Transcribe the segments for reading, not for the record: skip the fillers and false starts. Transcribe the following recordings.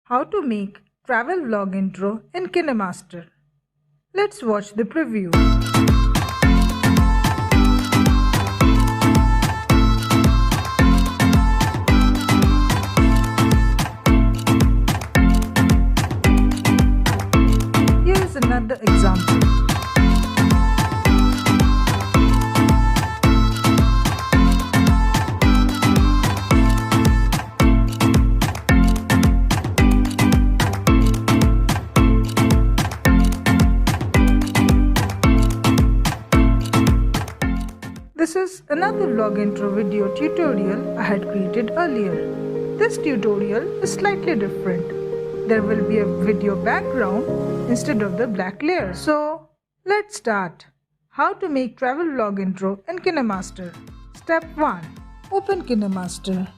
How to make travel vlog intro in Kinemaster. Let's watch the preview. Here is another example. This is another vlog intro video tutorial I had created earlier. This tutorial is slightly different. There will be a video background instead of the black layer. So let's start. How to make travel vlog intro in Kinemaster. Step 1. Open Kinemaster.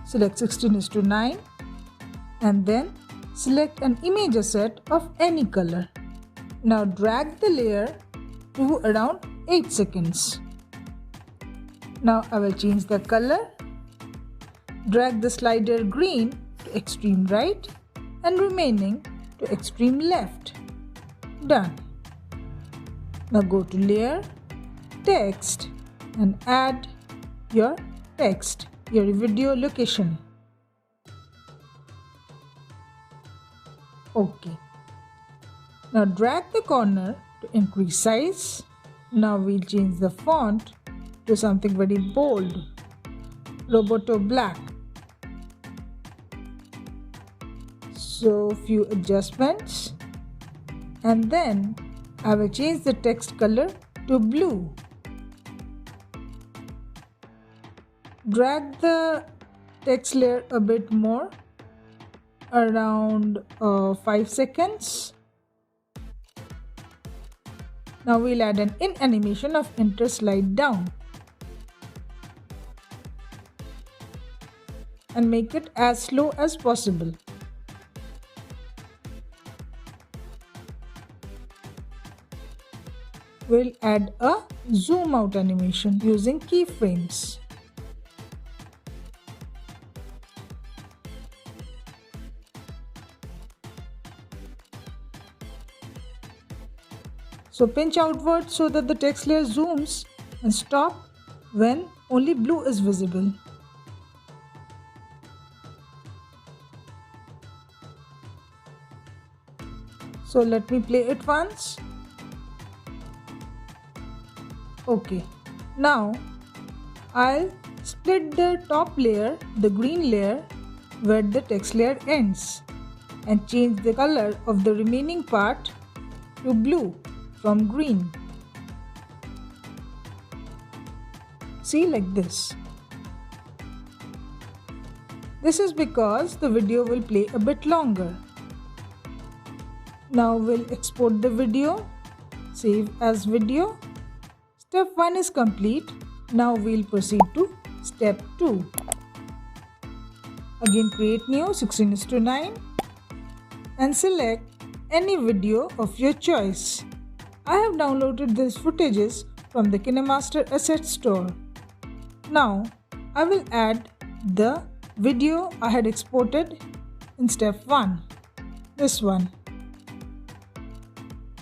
Select 16:9 and then select an image asset of any color. Now drag the layer to around 8 seconds. Now I will change the color, drag the slider green to extreme right and remaining to extreme left. Done. Now go to layer, text and add your text, your video location. OK. Now drag the corner to increase size. Now we'll change the font to something very bold, Roboto black. So few adjustments and then I will change the text color to blue. Drag the text layer a bit more, around 5 seconds. Now we'll add an in animation of enter slide down and make it as slow as possible. We'll add a zoom out animation using keyframes. So pinch outward so that the text layer zooms and stop when only blue is visible. So let me play it once. OK. Now I'll split the top layer, the green layer, where the text layer ends and change the color of the remaining part to blue from green. See, like this. This is because the video will play a bit longer. Now we'll export the video, save as video. Step 1 is complete. Now we'll proceed to step 2. Again create new 16:9 and select any video of your choice. I have downloaded these footages from the Kinemaster Asset Store. Now I will add the video I had exported in step 1, this one.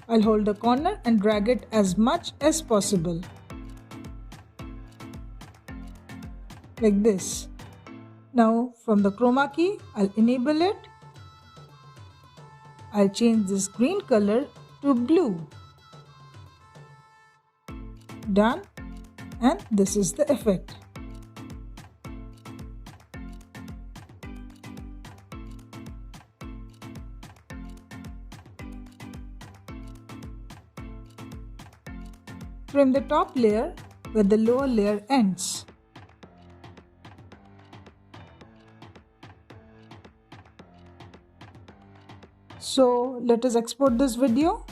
I'll hold the corner and drag it as much as possible. Like this. Now from the chroma key, I'll enable it. I'll change this green color to blue. Done. And this is the effect. Trim the top layer where the lower layer ends. So let us export this video.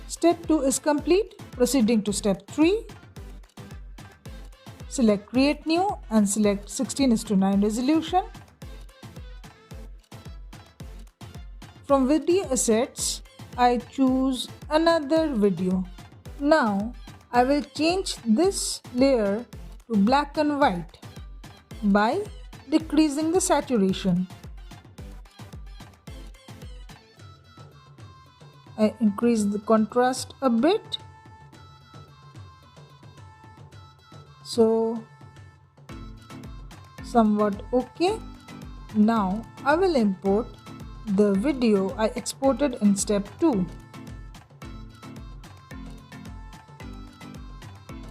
Step 2 is complete. Proceeding to step 3. Select create new and select 16:9 resolution. From video assets, I choose another video. Now I will change this layer to black and white by decreasing the saturation. I increase the contrast a bit. So somewhat okay. Now I will import the video I exported in step 2.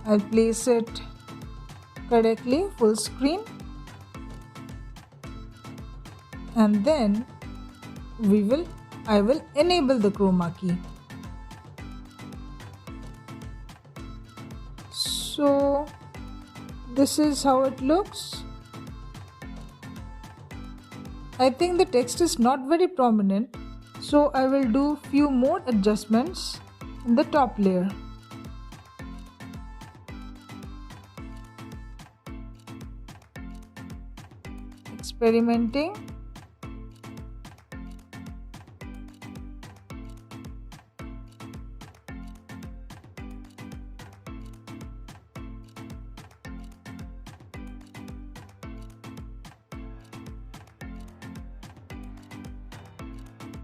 I'll place it correctly full screen, and then I will enable the chroma key. So this is how it looks. I think the text is not very prominent, so I will do few more adjustments in the top layer. Experimenting.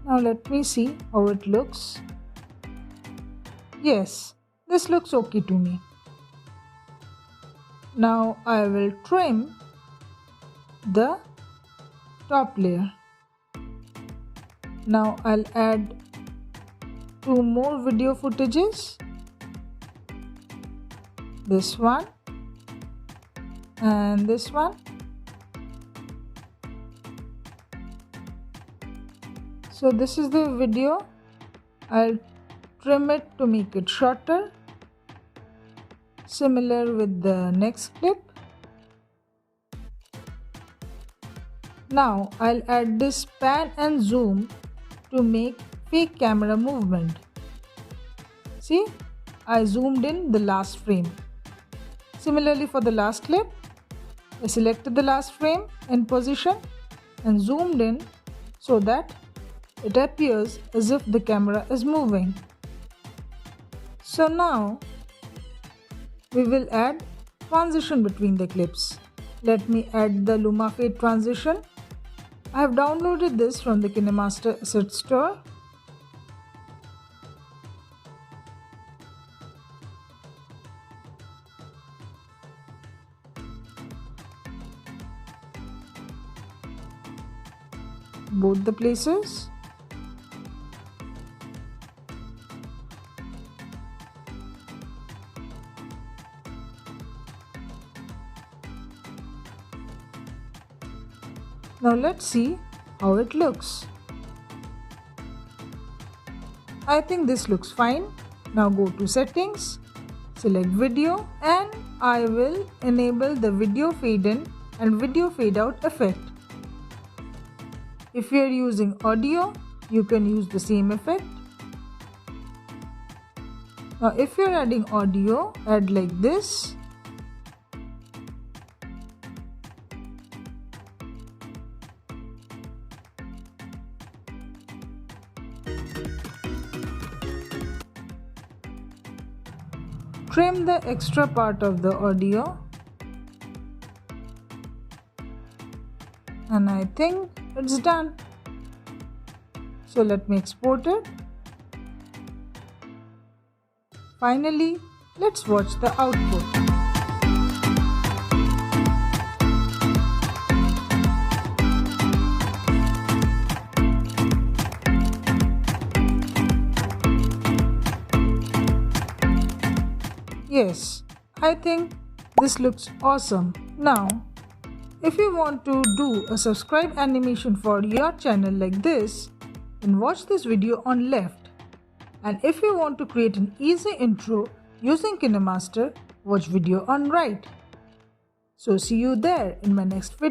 Now let me see how it looks. Yes, this looks okay to me. Now I will trim the top layer. Now I'll add 2 more video footages. This one and this one. So this is the video. I'll trim it to make it shorter. Similar with the next clip. Now I'll add this pan and zoom to make fake camera movement. See, I zoomed in the last frame. Similarly for the last clip, I selected the last frame in position and zoomed in so that it appears as if the camera is moving. So now we will add transition between the clips. Let me add the Luma Fade transition. I have downloaded this from the Kinemaster asset store. Both the places. Now let's see how it looks. I think this looks fine. Now go to settings, select video, and I will enable the video fade in and video fade out effect. If you are using audio, you can use the same effect. Now if you are adding audio, add like this. Trim the extra part of the audio, and I think it's done. So let me export it. Finally, let's watch the output. Yes, I think this looks awesome. Now, if you want to do a subscribe animation for your channel like this, then watch this video on left. And if you want to create an easy intro using Kinemaster, watch video on right. So see you there in my next video.